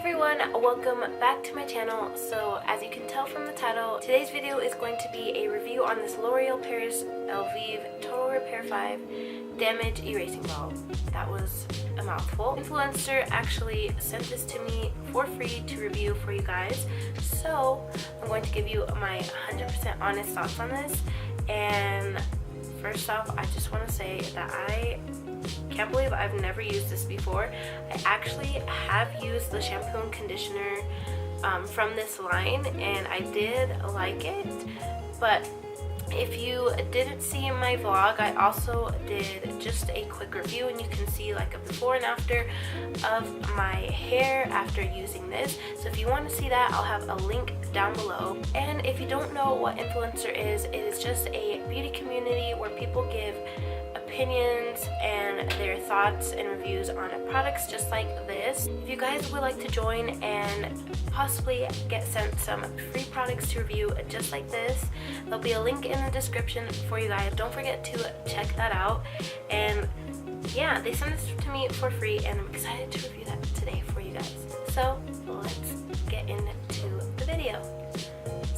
everyone, welcome back to my channel. So as you can tell from the title, today's video is going to be a review on this L'Oreal Paris Elvive Total Repair 5 Damage Erasing Balm. That was a mouthful. Influenster actually sent this to me for free to review for you guys. So I'm going to give you my 100% honest thoughts on this. And first off, I just want to say that I can't believe I've never used this before. I actually have used the shampoo and conditioner from this line, and I did like it. But if you didn't see in my vlog, I also did just a quick review, and you can see like a before and after of my hair after using this. So if you want to see that, I'll have a link down below. And if you don't know what Influencer is, it is just a beauty community where people give opinions and their thoughts and reviews on products just like this. If you guys would like to join and possibly get sent some free products to review just like this, there'll be a link in the description for you guys. Don't forget to check that out. And yeah, they sent this to me for free, and I'm excited to review that today for you guys. So let's get into the video.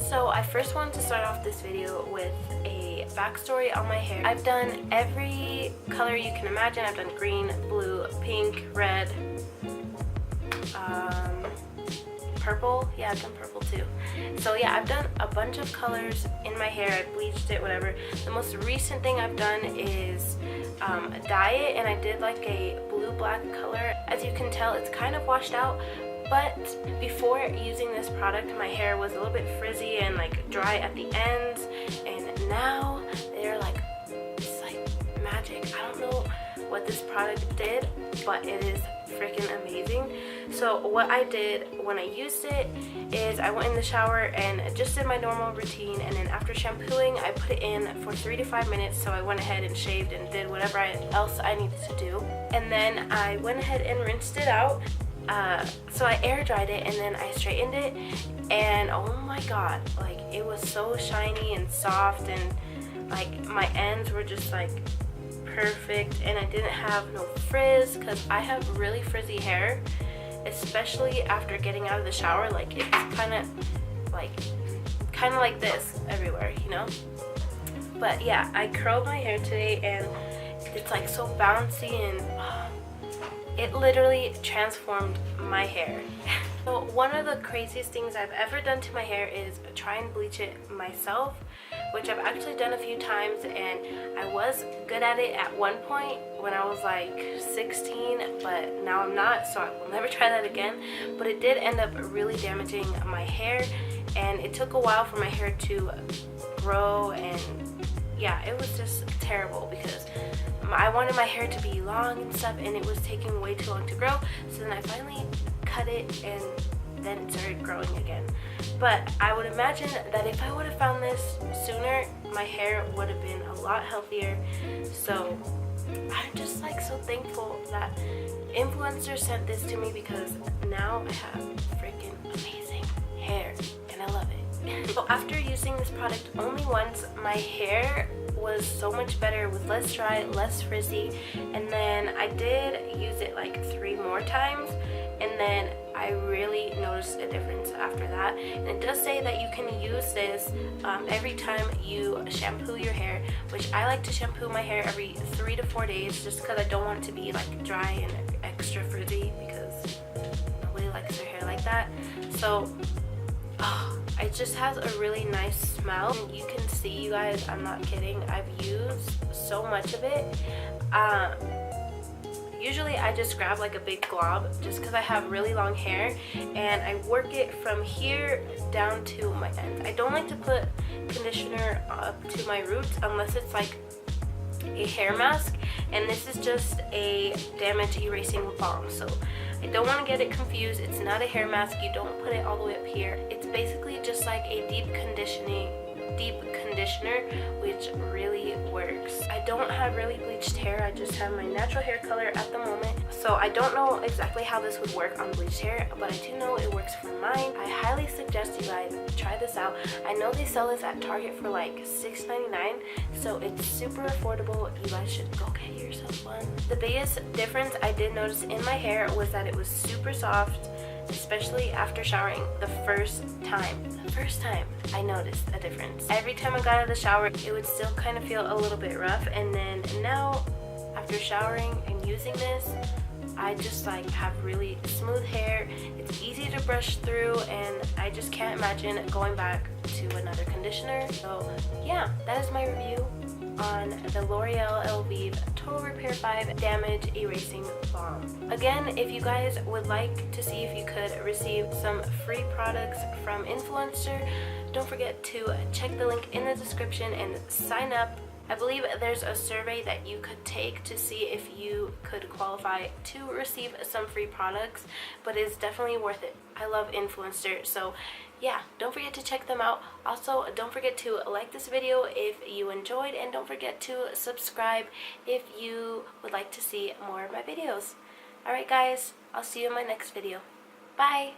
So I first wanted to start off this video with a backstory on my hair. I've done every color you can imagine. I've done green, blue, pink, red, purple. Yeah, I've done purple too. So yeah, I've done a bunch of colors in my hair. I bleached it, whatever. The most recent thing I've done is dye it, and I did like a blue-black color. As you can tell, it's kind of washed out. But before using this product, my hair was a little bit frizzy and like dry at the ends, and now they're like, it's like magic. I don't know what this product did, but it is freaking amazing. So what I did when I used it is I went in the shower and just did my normal routine, and then after shampooing I put it in for 3 to 5 minutes. So I went ahead and shaved and did whatever else I needed to do, and then I went ahead and rinsed it out. So I air dried it, and then I straightened it, and oh my god, like it was so shiny and soft, and like my ends were just like perfect, and I didn't have no frizz, because I have really frizzy hair, especially after getting out of the shower. Like it's kind of like this everywhere, you know. But yeah, I curled my hair today, and it's like so bouncy, and it literally transformed my hair. So one of the craziest things I've ever done to my hair is try and bleach it myself, which I've actually done a few times, and I was good at it at one point when I was like 16, but now I'm not, so I will never try that again. But it did end up really damaging my hair, and it took a while for my hair to grow, and yeah, it was just terrible because I wanted my hair to be long and stuff, and it was taking way too long to grow. So then I finally cut it, and then it started growing again. But I would imagine that if I would have found this sooner, my hair would have been a lot healthier. So I'm just like so thankful that Influencer sent this to me, because now I have freaking amazing hair, and I love it. So after using this product only once, my hair was so much better, with less dry, less frizzy, and then I did use it like 3 more times, and then I really noticed a difference after that. And it does say that you can use this every time you shampoo your hair, which I like to shampoo my hair every 3 to 4 days, just because I don't want it to be like dry and extra frizzy, because nobody likes their hair like that. So it just has a really nice smell. You can see, you guys, I'm not kidding, I've used so much of it. Usually I just grab like a big glob, just because I have really long hair, and I work it from here down to my ends. I don't like to put conditioner up to my roots unless it's like a hair mask, and this is just a damage erasing balm. So I don't want to get it confused. It's not a hair mask. You don't put it all the way up here. It's basically just like a deep conditioner, which really works. I don't have really bleached hair. I just have my natural hair color at the moment. So I don't know exactly how this would work on bleached hair, but I do know it works for mine. I highly suggest you guys try this out. I know they sell this at Target for like $6.99, so it's super affordable. You guys should go get yourself one. The biggest difference I did notice in my hair was that it was super soft especially after showering the first time. The first time I noticed a difference. Every time I got out of the shower, it would still kind of feel a little bit rough, and then now after showering and using this, I just like have really smooth hair. It's easy to brush through, and I just can't imagine going back to another conditioner. So yeah, that is my review on the L'Oreal Elvive Total Repair 5 Damage Erasing Balm. Again, if you guys would like to see if you could receive some free products from Influenster, don't forget to check the link in the description and sign up. I believe there's a survey that you could take to see if you could qualify to receive some free products, but it's definitely worth it. I love Influencer, so yeah, don't forget to check them out. Also, don't forget to like this video if you enjoyed, and don't forget to subscribe if you would like to see more of my videos. Alright guys, I'll see you in my next video. Bye!